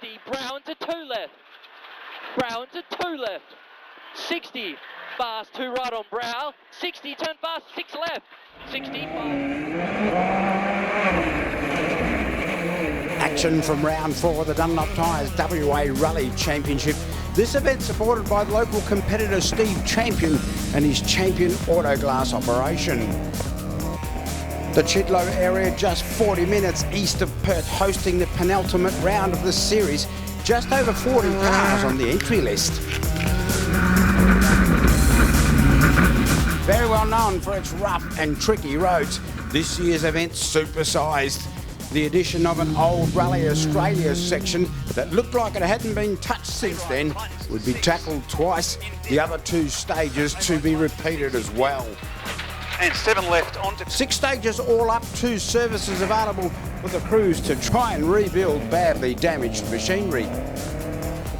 50, Brown to 2 left. Brown to 2 left. 60, fast 2 right on Brow. 60, turn fast 6 left. 65. Action from round 4 of the Dunlop Tyres WA Rally Championship. This event supported by local competitor Steve Champion and his Champion Autoglass operation. The Chidlow area, just 40 minutes east of Perth, hosting the penultimate round of the series. Just over 40 cars on the entry list. Very well known for its rough and tricky roads, this year's event supersized. The addition of an old Rally Australia section that looked like it hadn't been touched since then would be tackled twice. The other 2 stages to be repeated as well. And 7 left onto 6 stages all up, 2 services available for the crews to try and rebuild badly damaged machinery.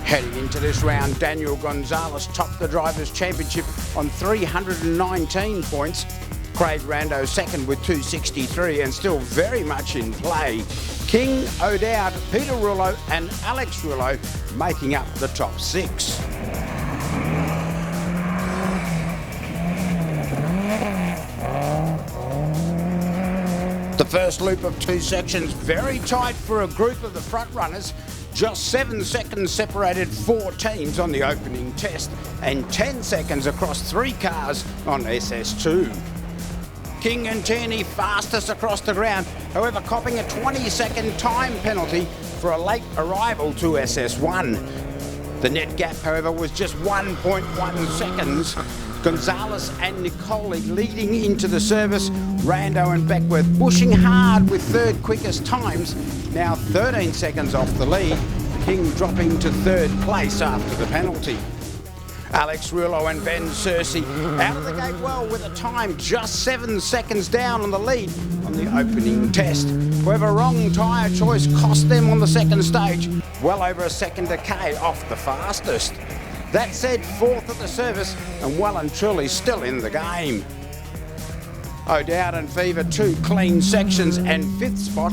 Heading into this round, Daniel Gonzalez topped the Drivers' Championship on 319 points. Craig Rando second with 263 and still very much in play. King, O'Dowd, Peter Rullo and Alex Rullo making up the top 6. The first loop of 2 sections, very tight for a group of the front runners. Just 7 seconds separated 4 teams on the opening test and 10 seconds across 3 cars on SS2. King and Tierney fastest across the ground, however copping a 20-second time penalty for a late arrival to SS1. The net gap, however, was just 1.1 seconds. Gonzalez and Nicoli leading into the service. Rando and Beckworth pushing hard with third quickest times, now 13 seconds off the lead. King dropping to 3rd place after the penalty. Alex Rullo and Ben Searcy out of the gate well with a time just 7 seconds down on the lead on the opening test. However, wrong tyre choice cost them on the second stage, well over a second decay off the fastest. That said, 4th at the service and well and truly still in the game. O'Dowd and Fever 2 clean sections and 5th spot.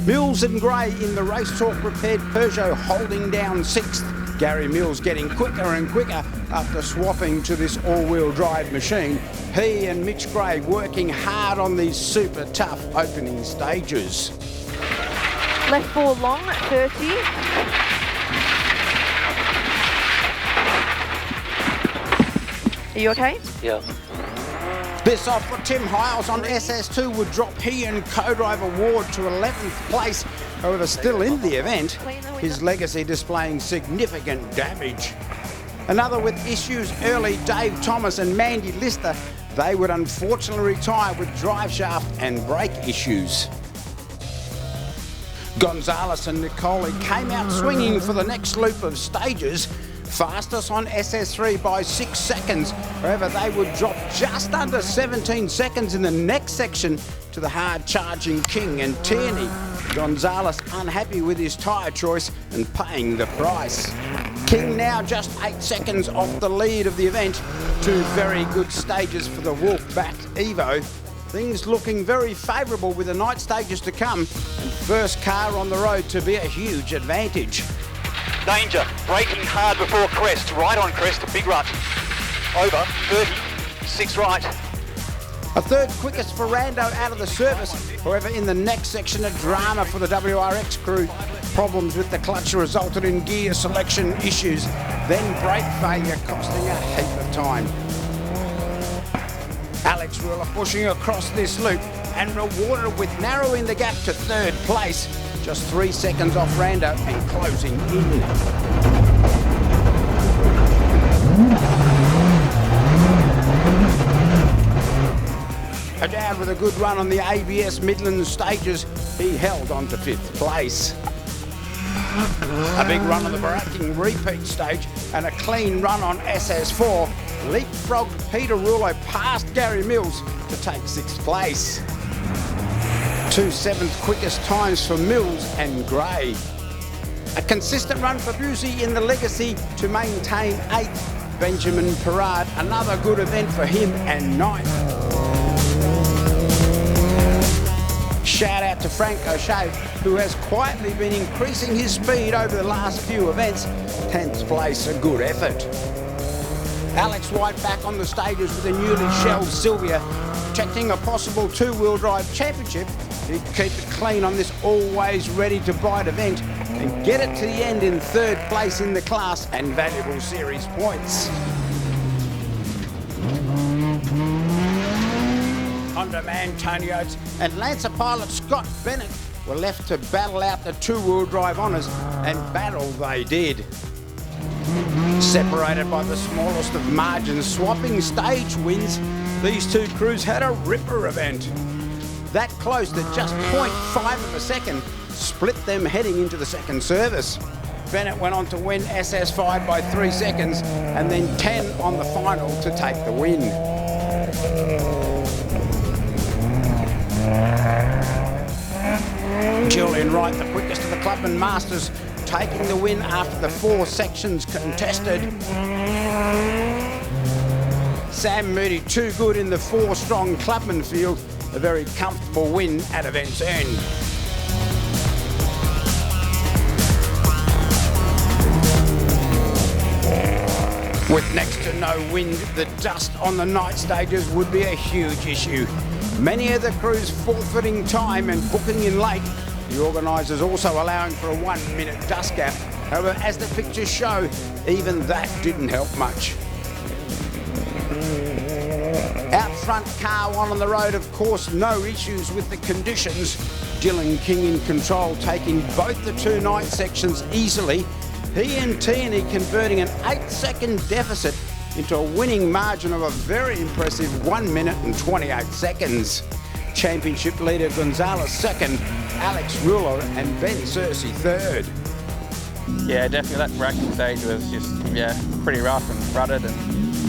Mills and Gray in the Race Talk repaired Peugeot holding down 6th. Gary Mills getting quicker and quicker after swapping to this all-wheel drive machine. He and Mitch Gray working hard on these super tough opening stages. Left 4 long, 30. Are you okay? Yeah. This off for Tim Hiles on SS2 would drop he and co-driver Ward to 11th place. However, still in the event, his legacy displaying significant damage. Another with issues early, Dave Thomas and Mandy Lister. They would unfortunately retire with drive shaft and brake issues. Gonzalez and Nicoli came out swinging for the next loop of stages. Fastest on SS3 by 6 seconds. However, they would drop just under 17 seconds in the next section to the hard-charging King and Tierney. Gonzalez unhappy with his tyre choice and paying the price. King now just 8 seconds off the lead of the event. 2 very good stages for the Wolf-backed Evo. Things looking very favourable with the night stages to come. And first car on the road to be a huge advantage. danger, braking hard before crest, right on crest, a big rut, over 30, 6 right. A 3rd quickest for Rando out of the service. However, in the next section, a drama for the WRX crew. Problems with the clutch resulted in gear selection issues, then brake failure costing a heap of time. Alex Ruler pushing across this loop and rewarded with narrowing the gap to 3rd place. Just 3 seconds off Rando and closing in. O'Dowd with a good run on the ABS Midland stages, he held on to 5th place. A big run on the Baracking repeat stage and a clean run on SS4 leapfrogged Peter Rullo past Gary Mills to take 6th place. 2 7th quickest times for Mills and Gray. A consistent run for Busey in the Legacy to maintain 8th. Benjamin Parade, another good event for him, and 9th. shout out to Frank O'Shea, who has quietly been increasing his speed over the last few events. 10th place, a good effort. Alex White back on the stages with a newly shelled Sylvia, protecting a possible two-wheel drive championship. He'd keep it clean on this always ready to bite event and get it to the end in 3rd place in the class and valuable series points. Honda man Tony Oates and Lancer pilot Scott Bennett were left to battle out the two-wheel drive honours, and battle they did. Separated by the smallest of margins, swapping stage wins, these two crews had a ripper event. That close to just 0.5 of a second split them heading into the second service. Bennett went on to win SS5 by 3 seconds and then 10 on the final to take the win. Julian Wright, the quickest of the Clubman Masters, taking the win after the 4 sections contested. Sam Moody too good in the 4-strong Clubman field, a very comfortable win at event's end. With next to no wind, the dust on the night stages would be a huge issue. Many of the crews forfeiting time and booking in late, the organisers also allowing for a 1-minute dust gap. However, as the pictures show, even that didn't help much. Out front, car 1 on the road, of course, no issues with the conditions. Dylan King in control, taking both the 2 night sections easily. He and Tierney converting an 8-second deficit into a winning margin of a very impressive 1 minute and 28 seconds. Championship leader Gonzalez second, Alex Ruler and Ben Searcy third. Yeah, definitely that braking stage was just, pretty rough and rutted and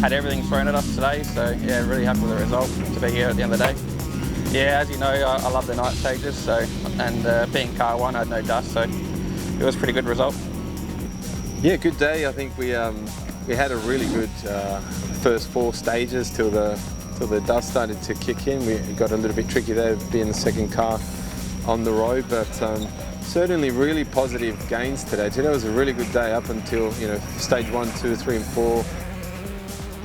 had everything thrown at us today. So, yeah, really happy with the result to be here at the end of the day. Yeah, as you know, I love the night stages, and being car 1, I had no dust, so it was a pretty good result. Yeah, good day. I think we had a really good first 4 stages till the dust started to kick in. We got a little bit tricky there being the second car on the road, but certainly really positive gains today. Today was a really good day up until stage 1, 2, 3 and 4.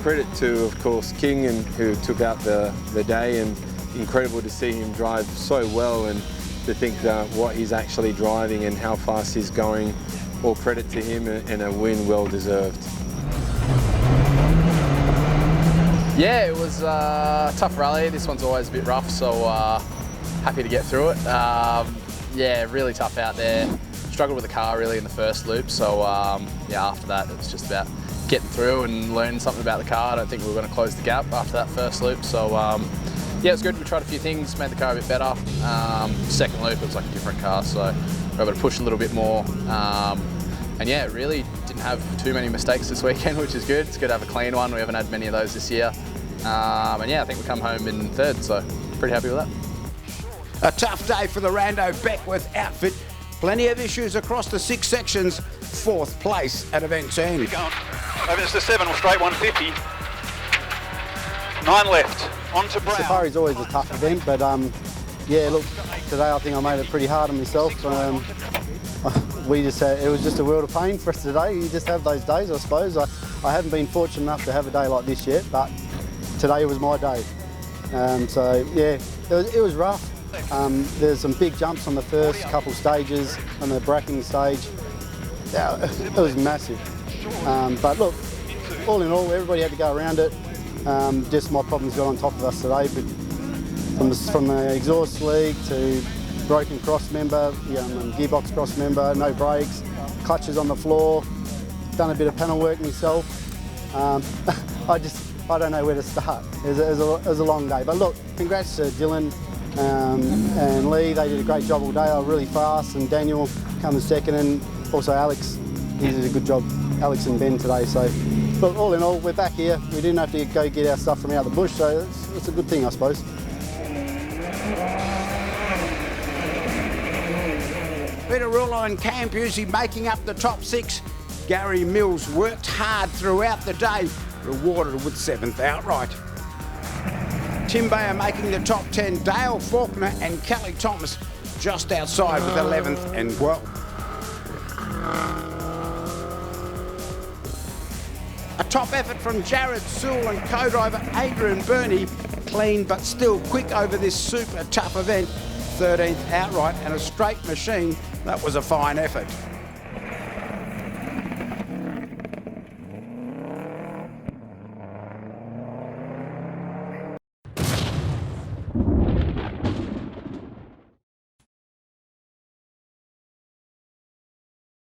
Credit to, of course, King, and who took out the day, and incredible to see him drive so well and to think that what he's actually driving and how fast he's going. All credit to him, and a win well deserved. Yeah, it was a tough rally. This one's always a bit rough, so happy to get through it. Yeah, really tough out there. Struggled with the car really in the first loop, so yeah, after that it was just about getting through and learning something about the car. I don't think we were going to close the gap after that first loop, so yeah, it was good. We tried a few things, made the car a bit better. Second loop, it was like a different car, so we were able to push a little bit more. And yeah, really didn't have too many mistakes this weekend, which is good. It's good to have a clean one. We haven't had many of those this year. And yeah, I think we come home in 3rd, so pretty happy with that. A tough day for the Rando Beckworth outfit. Plenty of issues across the 6 sections. 4th place at event's end. Keep going. Over to 7 or straight 150. 9 left. On to Brown. Safari's always a tough event, but yeah, look, today I think I made it pretty hard on myself. It was just a world of pain for us today. You just have those days, I suppose. I haven't been fortunate enough to have a day like this yet, but today was my day. So yeah, it was rough. There's some big jumps on the first couple stages, on the braking stage. Yeah, it was massive. But look, all in all, everybody had to go around it. Just my problems got on top of us today, but from the exhaust leak to broken cross member, gearbox cross member, no brakes, clutches on the floor, done a bit of panel work myself. I don't know where to start. It was a long day, but look, congrats to Dylan and Lee. They did a great job all day. They were really fast, and Daniel comes second, and also Alex. He did a good job, Alex and Ben today. So, look, all in all, we're back here. We didn't have to go get our stuff from out the bush, so it's a good thing, I suppose. Peter Rulo and Cam Busey making up the top 6. Gary Mills worked hard throughout the day, rewarded with 7th outright. Tim Bayer making the top 10. Dale Faulkner and Kelly Thomas just outside with 11th and 12th. A top effort from Jared Sewell and co-driver Adrian Burney. Clean but still quick over this super tough event. 13th outright and a straight machine. That was a fine effort.